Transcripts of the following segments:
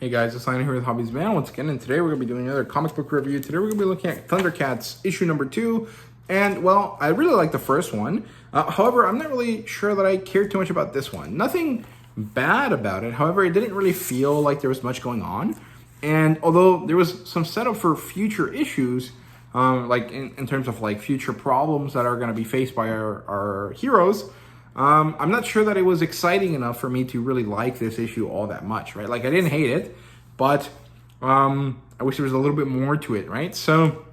Hey guys, it's Lionel here with HobbiesofaMan once again, and today we're going to be doing another comic book review. Today we're going to be looking at Thundercats issue number 2, and well, I really like the first one. However, I'm not really sure that I cared too much about this one. Nothing bad about it, however, it didn't really feel like there was much going on. And although there was some setup for future issues, like in terms of like future problems that are going to be faced by our heroes, I'm not sure that it was exciting enough for me to really like this issue all that much, right? Like, I didn't hate it, but I wish there was a little bit more to it, right? So,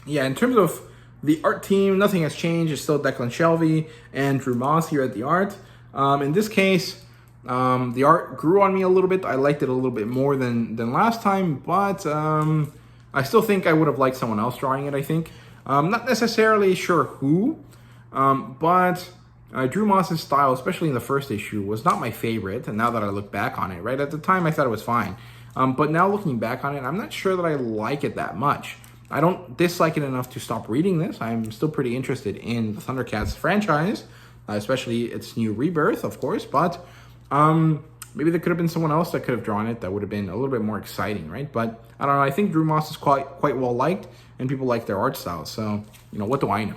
yeah, in terms of the art team, nothing has changed. It's still Declan Shelvey and Drew Moss here at the art. In this case, the art grew on me a little bit. I liked it a little bit more than last time, but I still think I would have liked someone else drawing it, I think. Not necessarily sure who, but Drew Moss's style, especially in the first issue, was not my favorite. And now that I look back on it, right, at the time I thought it was fine. But now looking back on it, I'm not sure that I like it that much. I don't dislike it enough to stop reading this. I'm still pretty interested in the Thundercats franchise, especially its new rebirth, of course. But maybe there could have been someone else that could have drawn it that would have been a little bit more exciting, right? But I don't know. I think Drew Moss is quite well liked, and people like their art style. So, you know, what do I know?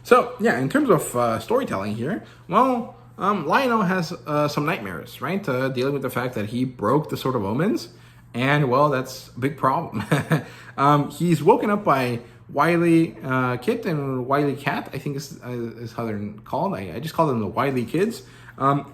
So, yeah, in terms of storytelling here, well, Lionel has some nightmares, right? Dealing with the fact that he broke the Sword of Omens, and, well, that's a big problem. He's woken up by Wily Kit and Wily Cat, I think is how they're called. I just call them the Wily Kids. Well,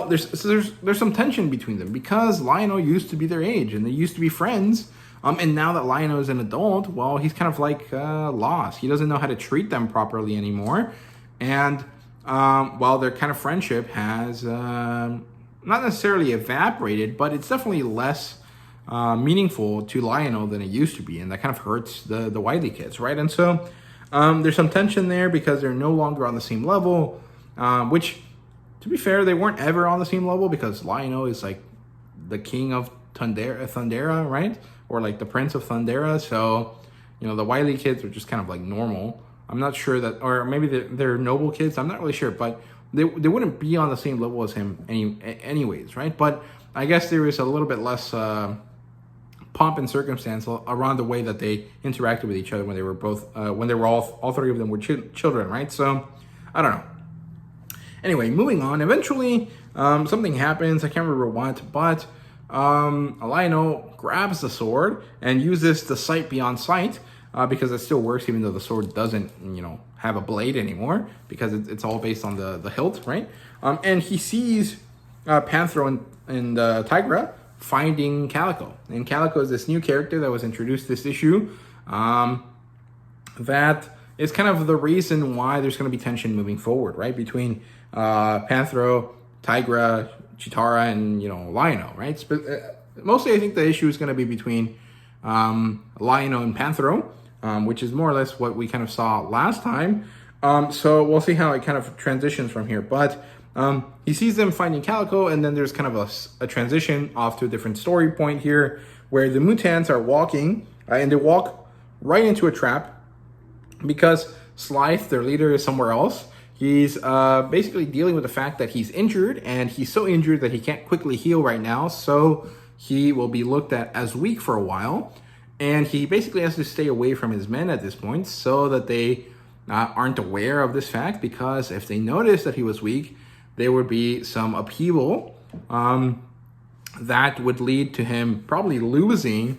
there's some tension between them because Lionel used to be their age, and they used to be friends. And now that Lionel is an adult, well, he's kind of like lost. He doesn't know how to treat them properly anymore. And, well, their kind of friendship has not necessarily evaporated, but it's definitely less meaningful to Lionel than it used to be. And that kind of hurts the Wiley kids, right? And so there's some tension there because they're no longer on the same level, which, to be fair, they weren't ever on the same level because Lionel is like the king of Thundera, right? Or like the Prince of Thundera. So, you know, the Wily kids are just kind of like normal. I'm not sure that, or maybe they're noble kids. I'm not really sure, but they wouldn't be on the same level as him anyways, right? But I guess there is a little bit less pomp and circumstance around the way that they interacted with each other when they were both, when they were all three of them were children, right? So, I don't know. Anyway, moving on. Eventually, something happens. I can't remember what, but Lionel grabs the sword and uses the sight beyond sight because it still works even though the sword doesn't, you know, have a blade anymore because it's all based on the hilt, right? And he sees Panthro and Tigra finding Calico. And Calico is this new character that was introduced this issue that is kind of the reason why there's going to be tension moving forward, right? Between Panthro, Tigra, Chitara, and, you know, Lionel, right? Mostly I think the issue is going to be between Lionel and Panthro, which is more or less what we kind of saw last time. So we'll see how it kind of transitions from here. But he sees them finding Calico, and then there's kind of a transition off to a different story point here where the mutants are walking, and they walk right into a trap because Slythe, their leader, is somewhere else. He's basically dealing with the fact that he's injured, and he's so injured that he can't quickly heal right now, so he will be looked at as weak for a while, and he basically has to stay away from his men at this point so that they aren't aware of this fact, because if they notice that he was weak, there would be some upheaval that would lead to him probably losing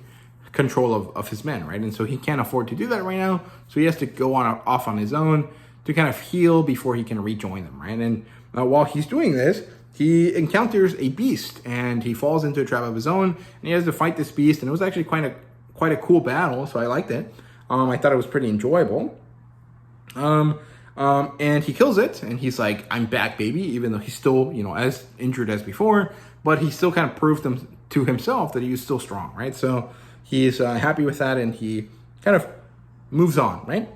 control of his men, right? And so he can't afford to do that right now, so he has to go off on his own to kind of heal before he can rejoin them, right? And while he's doing this, he encounters a beast, and he falls into a trap of his own, and he has to fight this beast, and it was actually quite a cool battle, so I liked it. I thought it was pretty enjoyable. And he kills it, and he's like, I'm back, baby, even though he's still, you know, as injured as before, but he still kind of proved to himself that he was still strong, right? So he's happy with that, and he kind of moves on, right?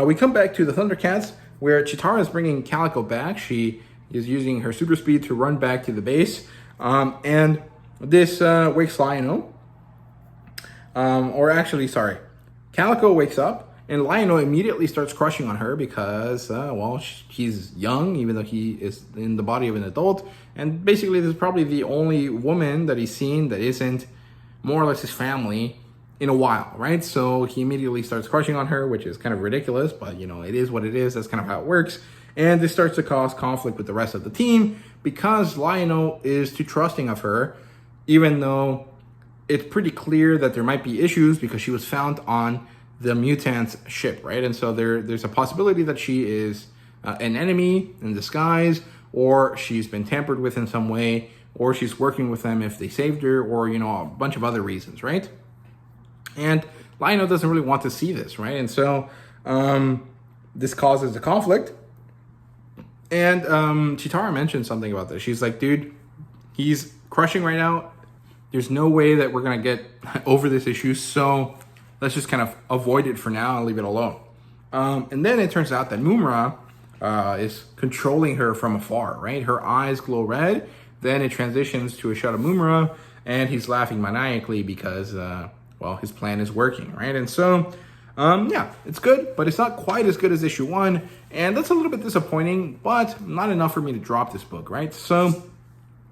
We come back to the Thundercats, where Chitara is bringing Calico back. She is using her super speed to run back to the base. And this wakes Lionel. Calico wakes up, And Lionel immediately starts crushing on her because, well, he's young, even though he is in the body of an adult. And basically, this is probably the only woman that he's seen that isn't more or less his family in a while, right? So he immediately starts crushing on her, which is kind of ridiculous, but, you know, it is what it is. That's kind of how it works. And this starts to cause conflict with the rest of the team because Lionel is too trusting of her, even though it's pretty clear that there might be issues because she was found on the mutant's ship, right? And so there's a possibility that she is an enemy in disguise, or she's been tampered with in some way, or she's working with them if they saved her, or, you know, a bunch of other reasons, right? And Lionel doesn't really want to see this, right? And so this causes a conflict. And Chitara mentioned something about this. She's like, dude, he's crushing right now. There's no way that we're going to get over this issue, so let's just kind of avoid it for now and leave it alone. And then it turns out that Mumra is controlling her from afar, right? Her eyes glow red. Then it transitions to a shot of Mumra, and he's laughing maniacally because, well, his plan is working, right? And so, yeah, it's good, but it's not quite as good as issue 1. And that's a little bit disappointing, but not enough for me to drop this book, right? So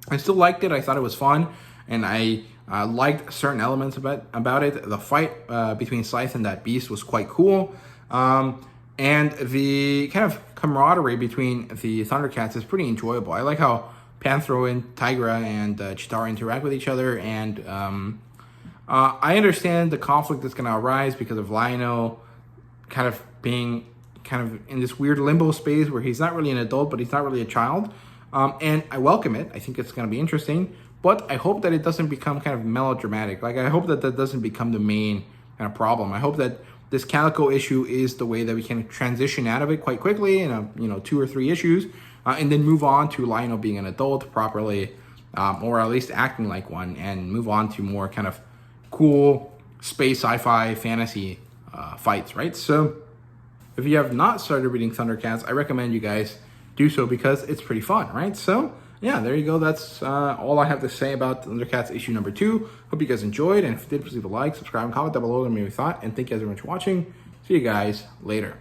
I still liked it. I thought it was fun. And I liked certain elements about it. The fight between Scythe and that beast was quite cool. And the kind of camaraderie between the Thundercats is pretty enjoyable. I like how Panthro and Tigra and Chitara interact with each other. And I understand the conflict that's going to arise because of Lionel kind of being kind of in this weird limbo space where he's not really an adult, but he's not really a child. And I welcome it. I think it's going to be interesting. But I hope that it doesn't become kind of melodramatic. Like, I hope that that doesn't become the main kind of problem. I hope that this Calico issue is the way that we can transition out of it quite quickly in 2 or 3 issues, and then move on to Lionel being an adult properly, or at least acting like one, and move on to more kind of cool space sci-fi fantasy fights, right? So if you have not started reading Thundercats, I recommend you guys do so because it's pretty fun, right? So yeah, there you go. That's all I have to say about Thundercats issue number 2. Hope you guys enjoyed, and if you did, please leave a like, subscribe, and comment down below. Let me know your thought, and thank you guys very much for watching. See you guys later.